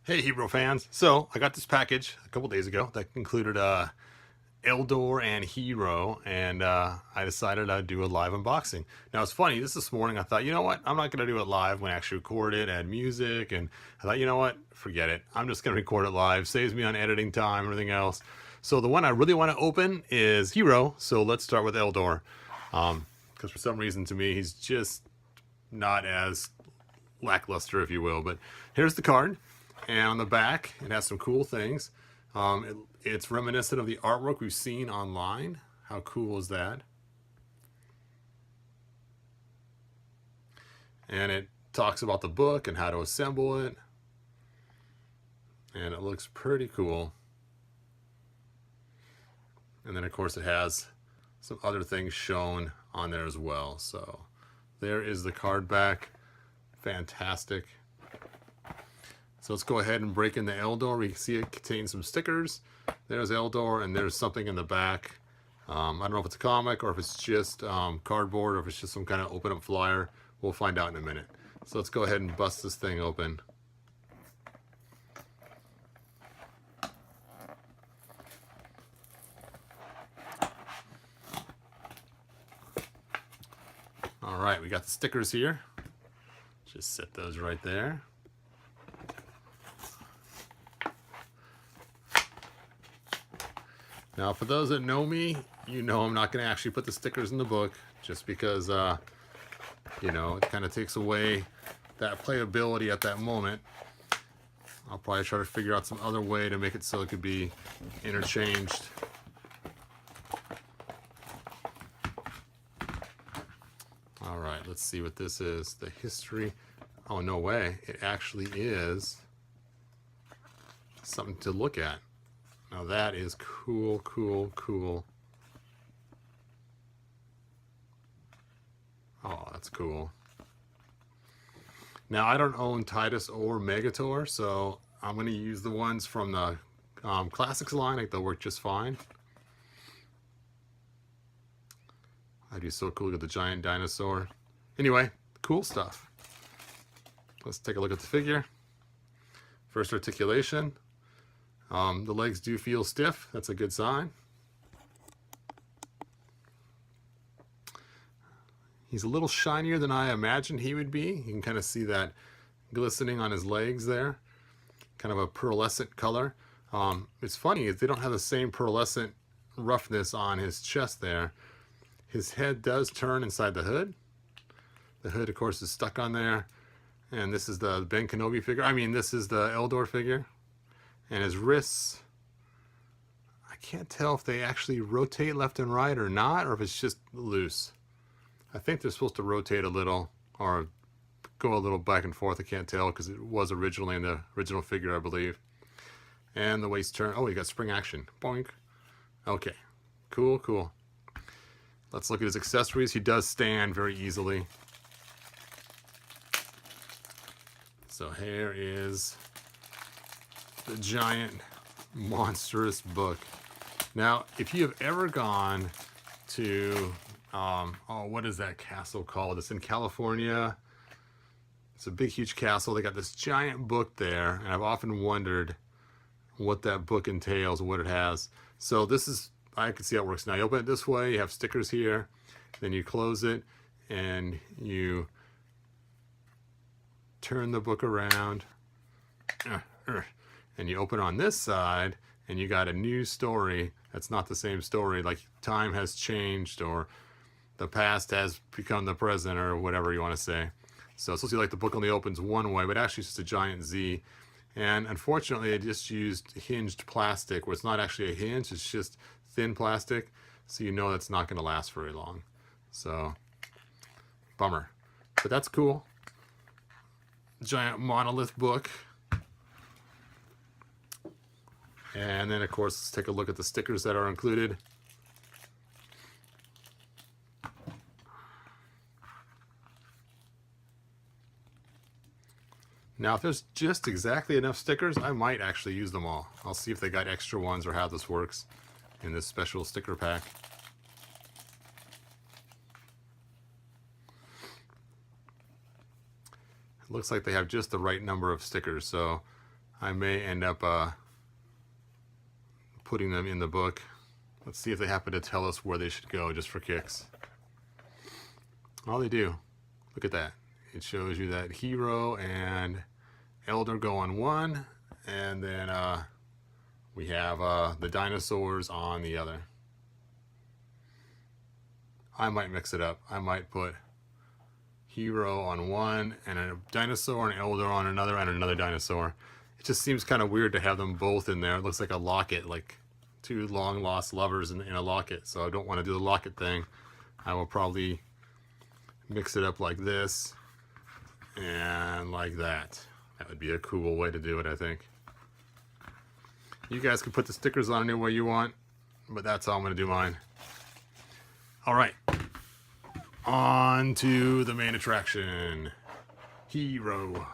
Hey He-Ro fans! So I got this package a couple days ago that included Eldor and He-Ro, and I decided I'd do a live unboxing. Now it's funny, this morning I thought, you know what, I'm not going to do it live when I actually record it, add music, and I thought, you know what, forget it. I'm just going to record it live, saves me on editing time, everything else. So the one I really want to open is He-Ro, so let's start with Eldor. Because for some reason to me, he's just not as lackluster, if you will. But here's the card. And on the back, it has some cool things. It's reminiscent of the artwork we've seen online. How cool is that? And it talks about the book and how to assemble it. And it looks pretty cool. And then, of course, it has some other things shown on there as well. So there is the card back. Fantastic. So let's go ahead and break in the Eldor. We can see it contains some stickers. There's Eldor, and there's something in the back. I don't know if it's a comic or if it's just cardboard or if it's just some kind of open up flyer. We'll find out in a minute. So let's go ahead and bust this thing open. All right, we got the stickers here. Just set those right there. Now, for those that know me, you know I'm not going to actually put the stickers in the book just because, you know, it kind of takes away that playability at that moment. I'll probably try to figure out some other way to make it so it could be interchanged. All right, let's see what this is. The history. Oh, no way. It actually is something to look at. Now that is cool, cool, cool. Oh, that's cool. Now I don't own Titus or Megator, so I'm going to use the ones from the Classics line. I think they'll work just fine. That'd be so cool to get the giant dinosaur. Anyway, cool stuff. Let's take a look at the figure. First, articulation. The legs do feel stiff. That's a good sign. He's a little shinier than I imagined he would be. You can kind of see that glistening on his legs there. Kind of a pearlescent color. It's funny, they don't have the same pearlescent roughness on his chest there. His head does turn inside the hood. The hood, of course, is stuck on there. And this is the Ben Kenobi figure. I mean, this is the Eldor figure. And his wrists, I can't tell if they actually rotate left and right or not, or if it's just loose. I think they're supposed to rotate a little or go a little back and forth. I can't tell because it was originally in the original figure, I believe. And the waist turn. Oh, you got spring action. Boink. Okay. Cool, cool. Let's look at his accessories. He does stand very easily. So here is the giant monstrous book. Now, if you have ever gone to oh, what is that castle called? It's in California. It's a big huge castle. They got this giant book there, and I've often wondered what that book entails and what it has. So this is, I can see how it works now. You open it this way, you have stickers here, then you close it and you turn the book around. And you open on this side and you got a new story that's not the same story, like time has changed or the past has become the present or whatever you want to say. So it's supposed to be like the book only opens one way, but actually it's just a giant Z. And unfortunately I just used hinged plastic where it's not actually a hinge, it's just thin plastic, so you know that's not going to last very long. So bummer, but that's cool. Giant monolith book. And then, of course, let's take a look at the stickers that are included. Now, if there's just exactly enough stickers, I might actually use them all. I'll see if they got extra ones or how this works in this special sticker pack. It looks like they have just the right number of stickers, so I may end up putting them in the book. Let's see if they happen to tell us where they should go just for kicks. Oh, they do. Look at that. It shows you that He-Ro and Eldor go on one, and then we have the dinosaurs on the other. I might mix it up. I might put He-Ro on one, and a dinosaur, and Eldor on another, and another dinosaur. It just seems kind of weird to have them both in there. It looks like a locket, like two long lost lovers in a locket. So I don't want to do the locket thing. I will probably mix it up like this and like that. That would be a cool way to do it, I think. You guys can put the stickers on any way you want, but that's how I'm going to do mine. All right, on to the main attraction, He-Ro.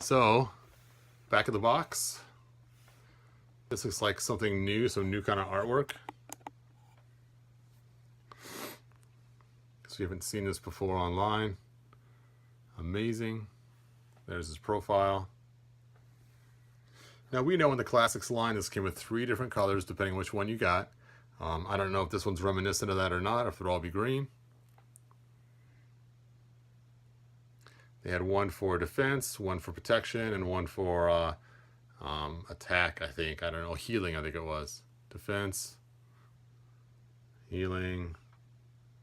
So, back of the box. This looks like something new, some new kind of artwork. Because we haven't seen this before online. Amazing. There's his profile. Now we know in the Classics line this came with 3 different colors depending on which one you got. I don't know if this one's reminiscent of that or not, if it'll all be green. They had one for defense, one for protection, and one for attack, I think. I don't know, healing, I think it was. Defense, healing,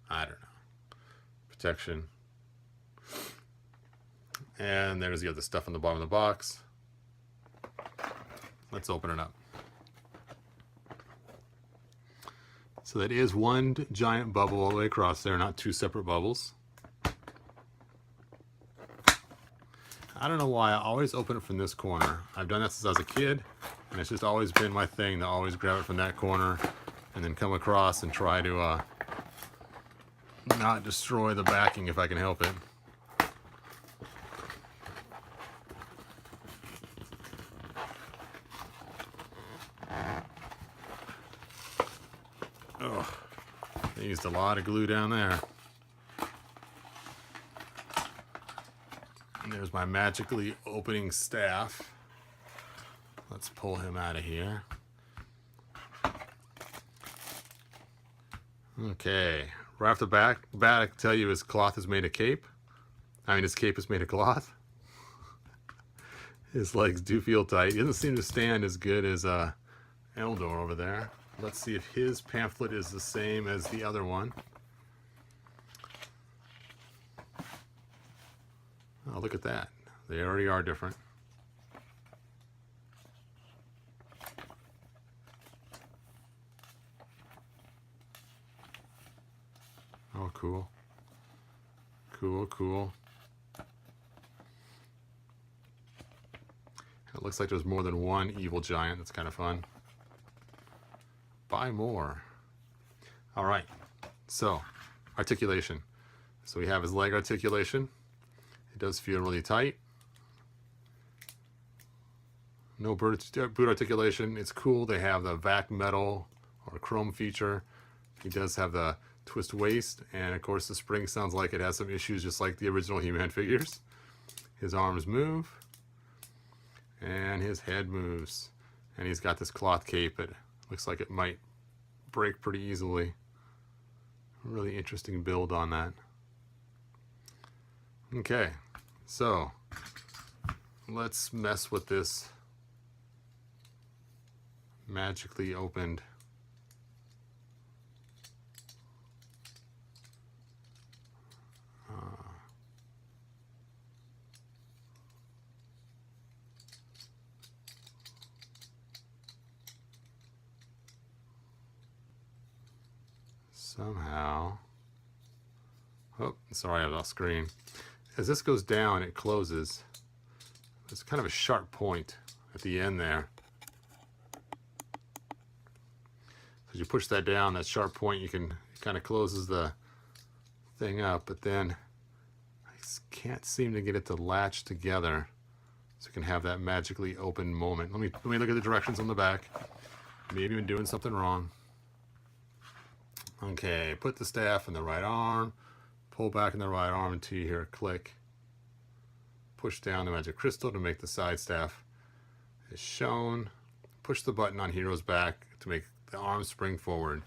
I don't know. Protection. And there's the other stuff on the bottom of the box. Let's open it up. So that is one giant bubble all the way across there, not 2 separate bubbles. I don't know why I always open it from this corner. I've done that since I was a kid, and it's just always been my thing to always grab it from that corner and then come across and try to not destroy the backing if I can help it. Oh, they used a lot of glue down there. And there's my magically opening staff. Let's pull him out of here. Okay, right off the bat I can tell you his cloth is made of cape. His cape is made of cloth. His legs do feel tight. He doesn't seem to stand as good as Eldor over there. Let's see if his pamphlet is the same as the other one. Oh, look at that. They already are different. Oh, cool. Cool, cool. It looks like there's more than one evil giant. That's kind of fun. Buy more. All right. So, articulation. So we have his leg articulation. It does feel really tight. No boot articulation. It's cool. They have the vac metal or chrome feature. He does have the twist waist, and of course the spring sounds like it has some issues just like the original He-Man figures. His arms move, and his head moves. And he's got this cloth cape. It looks like it might break pretty easily. Really interesting build on that. Okay, so let's mess with this magically opened somehow. Oh, sorry, I was off screen. As this goes down, it closes. There's kind of a sharp point at the end there. As you push that down, that sharp point, it kind of closes the thing up, but then I can't seem to get it to latch together so you can have that magically open moment. Let me look at the directions on the back. Maybe I'm doing something wrong. Okay, put the staff in the right arm, pull back in the right arm until you hear a click. push down the magic crystal to make the side staff as shown. Push the button on He-Ro's back to make the arm spring forward.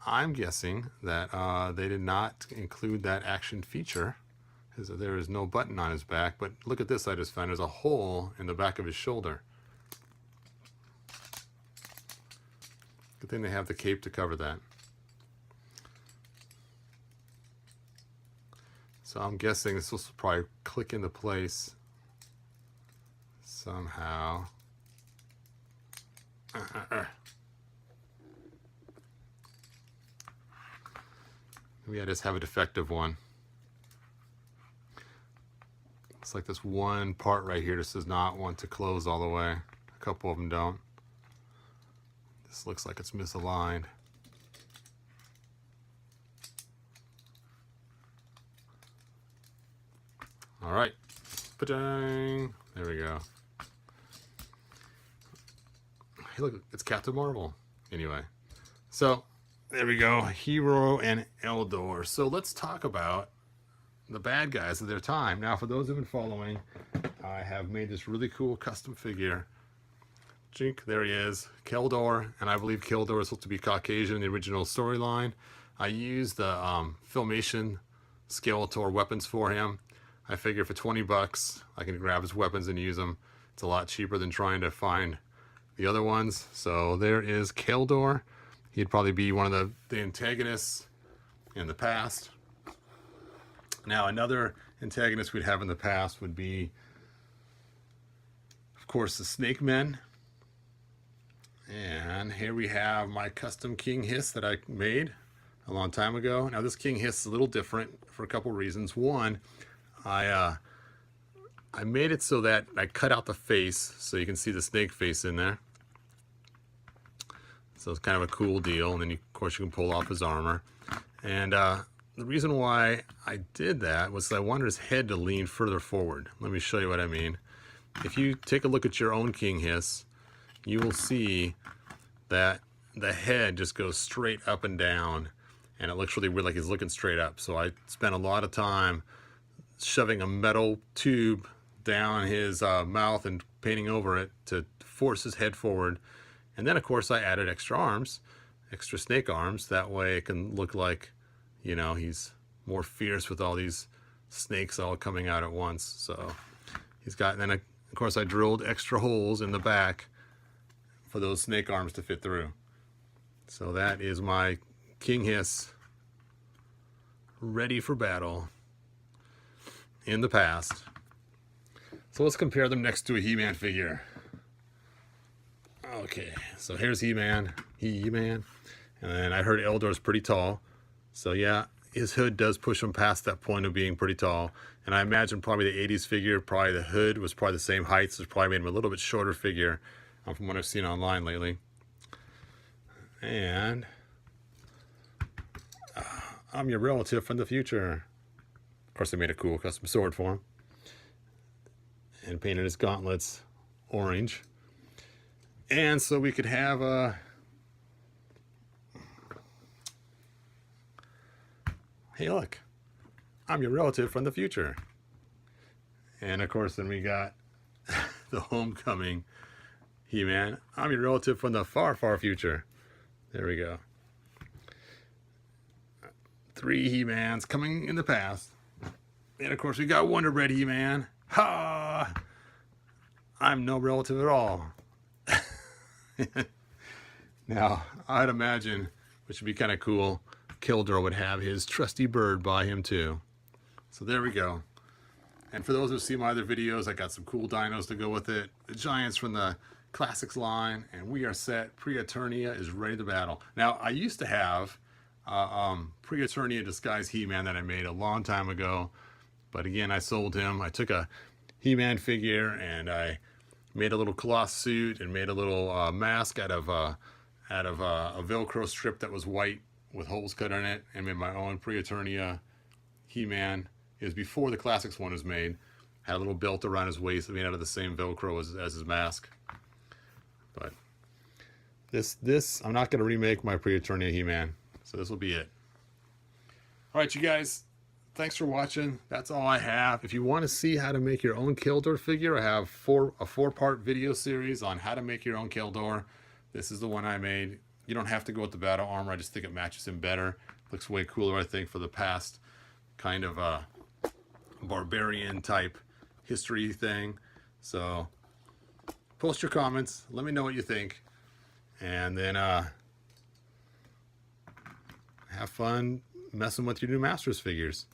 I'm guessing that they did not include that action feature, because there is no button on his back. But look at this I just found. There's a hole in the back of his shoulder. Good thing they have the cape to cover that. So I'm guessing this will probably click into place somehow. Maybe I just have a defective one. It's like this one part right here just does not want to close all the way. A couple of them don't. This looks like it's misaligned. All right, ba-dang. There we go. Hey, look, it's Captain Marvel. Anyway, so there we go, He-Ro and Eldor. So let's talk about the bad guys of their time. Now, for those who've been following, I have made this really cool custom figure. Jink, there he is, Keldor, and I believe Keldor is supposed to be Caucasian in the original storyline. I used the Filmation Skeletor weapons for him. I figure for 20 bucks, I can grab his weapons and use them. It's a lot cheaper than trying to find the other ones. So there is Keldor. He'd probably be one of the antagonists in the past. Now, another antagonist we'd have in the past would be, of course, the Snake Men. And here we have my custom King Hiss that I made a long time ago. Now, this King Hiss is a little different for a couple reasons. One, I made it so that I cut out the face so you can see the snake face in there. So it's kind of a cool deal. And then, of course, you can pull off his armor. And the reason why I did that was I wanted his head to lean further forward. Let me show you what I mean. If you take a look at your own King Hiss, you will see that the head just goes straight up and down. And it looks really weird, like he's looking straight up. So I spent a lot of time shoving a metal tube down his mouth and painting over it to force his head forward. And then, of course, I added extra arms, extra snake arms. That way it can look like, you know, he's more fierce with all these snakes all coming out at once. So he's got, and then, of course, I drilled extra holes in the back for those snake arms to fit through. So that is my King Hiss ready for battle in the past. So let's compare them next to a He-Man figure. Okay, so here's He-Man, and then I heard Eldor's pretty tall. So yeah, his hood does push him past that point of being pretty tall. And I imagine probably the 80s figure, probably the hood was probably the same height, so it's probably made him a little bit shorter figure from what I've seen online lately. And I'm your relative from the future. Of course, I made a cool custom sword for him and painted his gauntlets orange. And so we could have a hey, look, I'm your relative from the future. And of course, then we got the homecoming He-Man. I'm your relative from the far, far future. There we go. 3 He-Mans coming in the past. And of course, we got Wonder Bread He-Man. Ha! I'm no relative at all. Now, I'd imagine, which would be kind of cool, Keldor would have his trusty bird by him too. So there we go. And for those who see my other videos, I got some cool dinos to go with it. The Giants from the Classics line, and we are set. Pre-Eternia is ready to battle. Now, I used to have Pre-Eternia Disguise He-Man that I made a long time ago, but again, I sold him. I took a He-Man figure and I made a little cloth suit and made a little mask out of a Velcro strip that was white with holes cut in it, and made my own Pre-Eternia He-Man. It was before the Classics one was made. Had a little belt around his waist made out of the same Velcro as his mask. But this I'm not going to remake my Pre-Eternia He-Man, so this will be it. All right, you guys, thanks for watching. That's all I have. If you want to see how to make your own Keldor figure, I have a four-part video series on how to make your own Keldor. This is the one I made. You don't have to go with the battle armor. I just think it matches him better. Looks way cooler, I think, for the past kind of barbarian type history thing. So post your comments. Let me know what you think. And then have fun messing with your new Masters figures.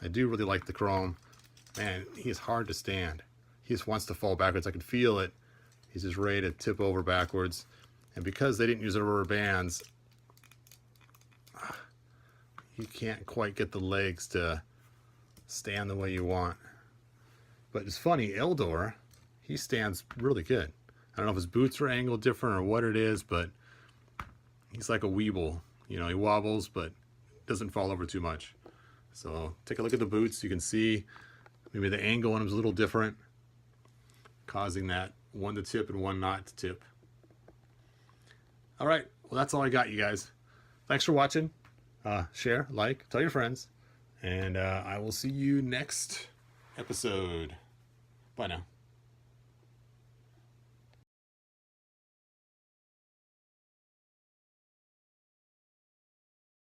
I do really like the chrome. Man, he is hard to stand. He just wants to fall backwards. I can feel it. He's just ready to tip over backwards. And because they didn't use the rubber bands, you can't quite get the legs to stand the way you want. But it's funny, Eldor, he stands really good. I don't know if his boots are angled different or what it is, but he's like a weeble. You know, he wobbles, but doesn't fall over too much. So take a look at the boots. You can see maybe the angle on him is a little different, causing that one to tip and one not to tip. All right, well, that's all I got, you guys. Thanks for watching. Share, like, tell your friends, and I will see you next episode. Bye now.